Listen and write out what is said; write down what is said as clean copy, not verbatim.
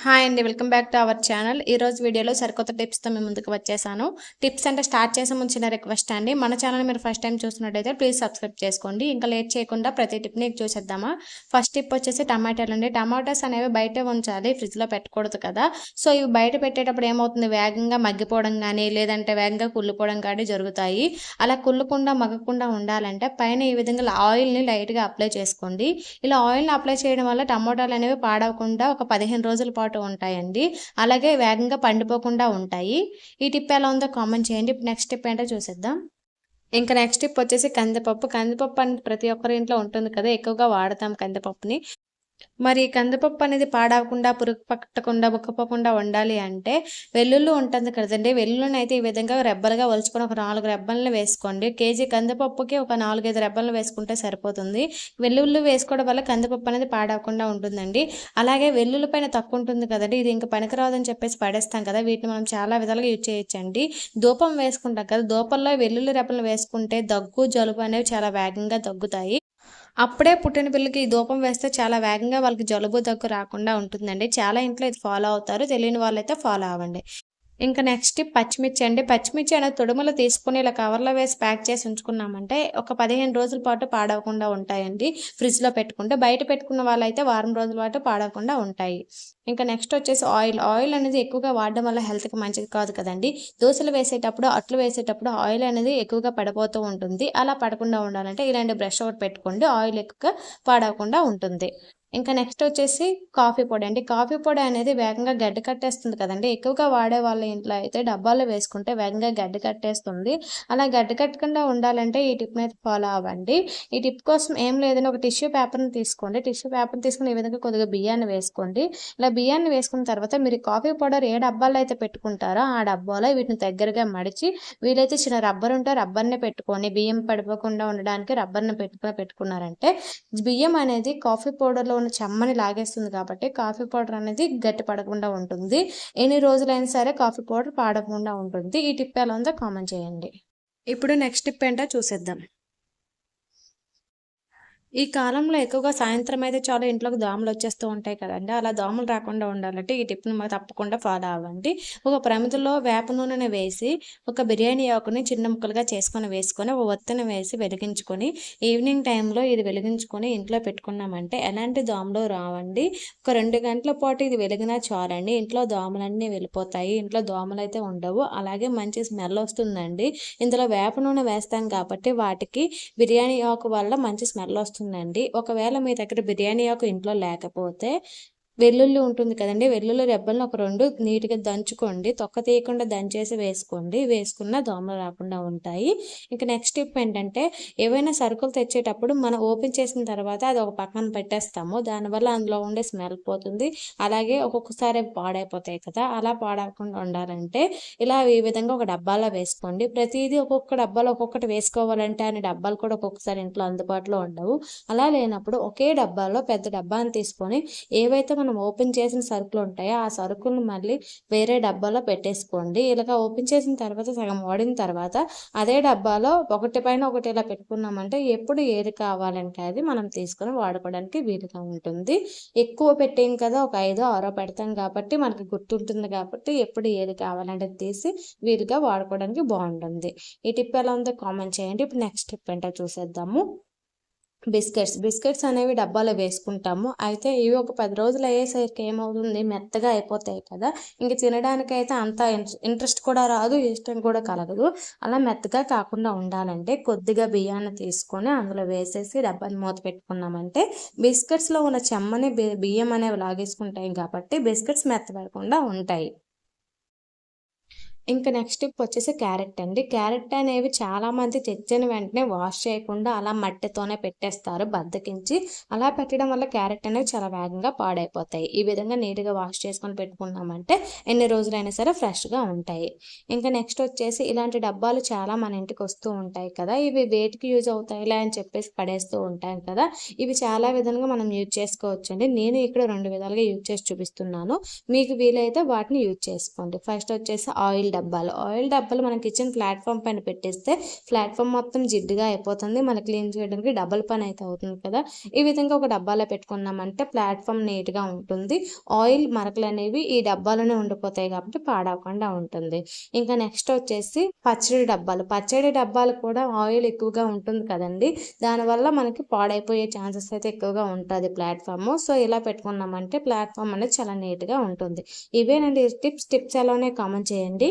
Hi అండి. Welcome back to our channel. ఈరోజు వీడియోలో సరికొత్త టిప్స్‌తో మీ ముందుకు వచ్చేసాను. టిప్స్ అంటే స్టార్ట్ చేసే ముందు చిన్న రిక్వెస్ట్ అండి. మన ఛానల్ మీరు ఫస్ట్ టైం చూస్తున్నట్టయితే ప్లీజ్ సబ్స్క్రైబ్ చేసుకోండి. ఇంకా లేట్ చేయకుండా ప్రతి టిప్‌ని చూసేద్దామా. ఫస్ట్ టిప్ వచ్చేసి టమాటాలండి. టమాటాస్ అనేవి బయటే ఉంచాలి, ఫ్రిడ్జ్‌లో పెట్టకూడదు కదా. సో ఇవి బయట పెట్టేటప్పుడు ఏమవుతుంది, వేగంగా మగ్గిపోవడం గానీ, లేదంటే వేగంగా కుళ్ళిపోవడం కానీ జరుగుతాయి. అలా కుళ్ళకుండా, మగ్గకుండా ఉండాలంటే పైన ఈ విధంగా ఆయిల్‌ని లైట్‌గా అప్లై చేసుకోండి. ఇలా ఆయిల్‌ని అప్లై చేయడం వల్ల టమోటాలు అనేవి పాడవకుండా ఒక 15 రోజుల పాటు ఉంటాయండి. అలాగే వేగంగా పండిపోకుండా ఉంటాయి. ఈ టిప్ ఎలా ఉందో కామెంట్ చేయండి. ఇప్పుడు నెక్స్ట్ టిప్ ఏంటో చూసేద్దాం. ఇంకా నెక్స్ట్ టిప్ వచ్చేసి కందిపప్పు. కందిపప్పు అనేది ప్రతి ఒక్కరి ఇంట్లో ఉంటుంది కదా. ఎక్కువగా వాడతాం కందిపప్పుని. మరి కందిపప్పు అనేది పాడవకుండా, పురుగు పట్టకుండా, ముక్కపోకుండా ఉండాలి అంటే వెల్లుల్లి ఉంటుంది కదండీ. వెల్లుల్లినైతే ఈ విధంగా రెబ్బలుగా ఒలుచుకొని ఒక 4 రెబ్బలను వేసుకోండి. కేజీ కందిపప్పుకి ఒక 4, 5 రెబ్బలను వేసుకుంటే సరిపోతుంది. వెల్లుల్లి వేసుకోవడం వల్ల కందిపప్పు అనేది పాడవకుండా ఉంటుందండి. అలాగే వెల్లుల్లి పైన తక్కువ ఉంటుంది కదండీ. ఇది ఇంక పనికిరాదని చెప్పేసి పడేస్తాం కదా. వీటిని మనం చాలా విధాలుగా యూజ్ చేయొచ్చండి. ధూపం వేసుకుంటాం కదా. ధూపంలో వెల్లుల్లి రెబ్బలు వేసుకుంటే దగ్గు, జలుబు అనేవి చాలా వేగంగా తగ్గుతాయి. అప్పుడే పుట్టిన పిల్లకి ఈ ధూపం వేస్తే చాలా వేగంగా వాళ్ళకి జలుబు, దగ్గు రాకుండా ఉంటుందండి. చాలా ఇంట్లో ఇది ఫాలో అవుతారు. తెలియని వాళ్ళైతే ఫాలో అవ్వండి. ఇంకా నెక్స్ట్ పచ్చిమిర్చి అండి. పచ్చిమిర్చి అనేది తొడుములు తీసుకొని ఇలా కవర్‌లో వేసి ప్యాక్ చేసి ఉంచుకున్నామంటే ఒక 15 రోజుల పాటు పాడవకుండా ఉంటాయండి. ఫ్రిడ్జ్‌లో పెట్టుకుంటే. బయట పెట్టుకున్న వాళ్ళైతే వారం రోజుల పాటు పాడవకుండా ఉంటాయి. ఇంకా నెక్స్ట్ వచ్చేసి ఆయిల్. ఆయిల్ అనేది ఎక్కువగా వాడడం వల్ల హెల్త్‌కి మంచిది కాదు కదండీ. దోసలు వేసేటప్పుడు, అట్లు వేసేటప్పుడు ఆయిల్ అనేది ఎక్కువగా పడిపోతూ ఉంటుంది. అలా పడకుండా ఉండాలంటే ఇలాంటి బ్రష్ ఒకటి పెట్టుకోండి. ఆయిల్ ఎక్కువగా పాడవకుండా ఉంటుంది. ఇంకా నెక్స్ట్ వచ్చేసి కాఫీ పొడి అండి. కాఫీ పొడి అనేది వేగంగా గడ్డ కట్టేస్తుంది కదండీ. ఎక్కువగా వాడే వాళ్ళ ఇంట్లో అయితే డబ్బాలో వేసుకుంటే వేగంగా గడ్డ కట్టేస్తుంది. అలా గడ్డ కట్టకుండా ఉండాలంటే ఈ టిప్‌ని అయితే ఫాలో అవ్వండి. ఈ టిప్ కోసం ఏం లేదండి, ఒక టిష్యూ పేపర్‌ని తీసుకోండి. టిష్యూ పేపర్‌ని తీసుకొని ఈ విధంగా కొద్దిగా బియ్యాన్ని వేసుకోండి. ఇలా బియ్యాన్ని వేసుకున్న తర్వాత మీరు కాఫీ పౌడర్ ఏ డబ్బాలో అయితే పెట్టుకుంటారో ఆ డబ్బాలో వీటిని దగ్గరగా మడిచి, వీలైతే చిన్న రబ్బర్ ఉంటే రబ్బర్‌ని పెట్టుకొని బియ్యం పడిపోకుండా ఉండడానికి రబ్బర్‌ని పెట్టుకున్నారంటే బియ్యం అనేది కాఫీ పౌడర్‌లో ఉన్న చెమ్మని లాగేస్తుంది కాబట్టి కాఫీ పౌడర్ అనేది గట్టి పడకుండా ఉంటుంది. ఎన్ని రోజులైనా సరే కాఫీ పౌడర్ పాడకుండా ఉంటుంది. ఈ టిప్ ఎలా ఉందో కామెంట్ చేయండి. ఇప్పుడు నెక్స్ట్ టిప్ ఏంటో చూసేద్దాం. ఈ కాలంలో ఎక్కువగా సాయంత్రం అయితే చాలు ఇంట్లోకి దోమలొచ్చేస్తూ ఉంటాయి కదండీ. అలా దోమలు రాకుండా ఉండాలంటే ఈ టిప్‌ని తప్పకుండా ఫాలో అవ్వండి. ఒక ప్రమిదలో వేప నూనెని వేసి, ఒక బిర్యానీ ఆకుని చిన్న ముక్కలుగా వేసుకొని, ఒక ఒత్తిని వేసి వెలిగించుకొని, ఈవినింగ్ టైంలో ఇది వెలిగించుకొని ఇంట్లో పెట్టుకున్నామంటే ఎలాంటి దోమలు రావండి. ఒక 2 గంటల పాటు ఇది వెలిగినా చాలండి. ఇంట్లో దోమలన్నీ వెళ్ళిపోతాయి. ఇంట్లో దోమలైతే ఉండవు. అలాగే మంచి స్మెల్ వస్తుందండి. ఇందులో వేప నూనె వేస్తాం కాబట్టి వాటికి బిర్యానీ ఆకు వల్ల మంచి స్మెల్ వస్తుందండి. ఒకవేళ మీ దగ్గర బిర్యానీ ఆకు ఇంట్లో లేకపోతే వెల్లుల్లి ఉంటుంది కదండీ. వెల్లుల్లి రెబ్బలను ఒక 2 నీట్‌గా దంచుకోండి. తొక్క తీయకుండా దంచేసి వేసుకోండి. వేసుకున్న దోమలు రాకుండా ఉంటాయి. ఇంక నెక్స్ట్ టిప్ ఏంటంటే, ఏవైనా సరుకులు తెచ్చేటప్పుడు మనం ఓపెన్ చేసిన తర్వాత అది ఒక పక్కన పెట్టేస్తాము. దానివల్ల అందులో ఉండే స్మెల్ పోతుంది. అలాగే ఒక్కొక్కసారి అవి పాడైపోతాయి కదా. అలా పాడవకుండా ఉండాలంటే ఇలా ఈ విధంగా ఒక డబ్బాలో వేసుకోండి. ప్రతీదీ ఒక్కొక్క డబ్బాలో ఒక్కొక్కటి వేసుకోవాలంటే అన్ని డబ్బాలు కూడా ఒక్కొక్కసారి ఇంట్లో అందుబాటులో ఉండవు. అలా లేనప్పుడు ఒకే డబ్బాలో పెద్ద డబ్బాని తీసుకొని ఏవైతే మనం ఓపెన్ చేసిన సరుకులుంటాయో, ఆ సరుకులను మళ్ళీ వేరే డబ్బాలో పెట్టేసుకోండి. ఇలాగ ఓపెన్ చేసిన తర్వాత సగం వాడిన తర్వాత అదే డబ్బాలో ఒకటి పైన ఒకటి ఇలా పెట్టుకున్నామంటే ఎప్పుడు ఏది కావాలంటే అది మనం తీసుకొని వాడుకోవడానికి వీలుగా ఉంటుంది. ఎక్కువ పెట్టేం కదా, ఒక 5, 6 పెడతాం కాబట్టి మనకి గుర్తుంటుంది కాబట్టి ఎప్పుడు ఏది కావాలంటే అది తీసి వీలుగా వాడుకోవడానికి బావుంటుంది. ఈ టిప్ ఎలా ఉందో కామెంట్ చేయండి. ఇప్పుడు నెక్స్ట్ టిప్ ఏంటో చూసేద్దాము. బిస్కెట్స్ అనేవి డబ్బాలో వేసుకుంటాము. అయితే ఇవి ఒక 10 రోజులు అయ్యేసరికి ఏమవుతుంది, మెత్తగా అయిపోతాయి కదా. ఇంక తినడానికైతే అంత ఇంట్రెస్ట్ కూడా రాదు, ఇష్టం కూడా కలగదు. అలా మెత్తగా కాకుండా ఉండాలంటే కొద్దిగా బియ్యాన్ని తీసుకొని అందులో వేసేసి డబ్బాని మూత పెట్టుకున్నామంటే బిస్కెట్స్‌లో ఉన్న చెమ్మని బియ్యం అనేవి లాగేసుకుంటాయి కాబట్టి బిస్కెట్స్ మెత్తబడకుండా ఉంటాయి. ఇంకా నెక్స్ట్ టిప్ వచ్చేసి క్యారెట్ అండి. క్యారెట్ అనేవి చాలామంది తెచ్చిన వెంటనే వాష్ చేయకుండా అలా మట్టితోనే పెట్టేస్తారు బద్ధకించి. అలా పెట్టడం వల్ల క్యారెట్ అనేవి చాలా వేగంగా పాడైపోతాయి. ఈ విధంగా నీట్‌గా వాష్ చేసుకొని పెట్టుకున్నామంటే ఎన్ని రోజులైనా సరే ఫ్రెష్‌గా ఉంటాయి. ఇంకా నెక్స్ట్ వచ్చేసి ఇలాంటి డబ్బాలు చాలా మన ఇంటికి వస్తూ ఉంటాయి కదా. ఇవి వేటికి యూజ్ అవుతాయిలే అని చెప్పేసి పడేస్తూ ఉంటాం కదా. ఇవి చాలా విధంగా మనం యూజ్ చేసుకోవచ్చండి. నేను ఇక్కడ 2 విధాలుగా యూజ్ చేసి చూపిస్తున్నాను. మీకు వీలైతే వాటిని యూజ్ చేసుకోండి. ఫస్ట్ వచ్చేసి ఆయిల్ ఆయిల్ డబ్బాలు మన కిచెన్ ప్లాట్ఫామ్ పైన పెట్టేస్తే ప్లాట్ఫామ్ మొత్తం జిడ్డుగా అయిపోతుంది. మనం క్లీన్ చేయడానికి డబుల్ పని అయితే అవుతుంది కదా. ఈ విధంగా ఒక డబ్బాలో పెట్టుకున్నామంటే ప్లాట్ఫామ్ నీట్గా ఉంటుంది. ఆయిల్ మరకలు అనేవి ఈ డబ్బాలోనే ఉండిపోతాయి కాబట్టి పాడవకుండా ఉంటుంది. ఇంకా నెక్స్ట్ వచ్చేసి పచ్చడి డబ్బాలు కూడా ఆయిల్ ఎక్కువగా ఉంటుంది కదండి. దానివల్ల మనకి పాడైపోయే ఛాన్సెస్ అయితే ఎక్కువగా ఉంటుంది ప్లాట్ఫామ్. సో ఇలా పెట్టుకున్నామంటే ప్లాట్ఫామ్ అనేది చాలా నీట్గా ఉంటుంది. ఇవేనండి టిప్స్ ఎలానే కామెంట్ చేయండి.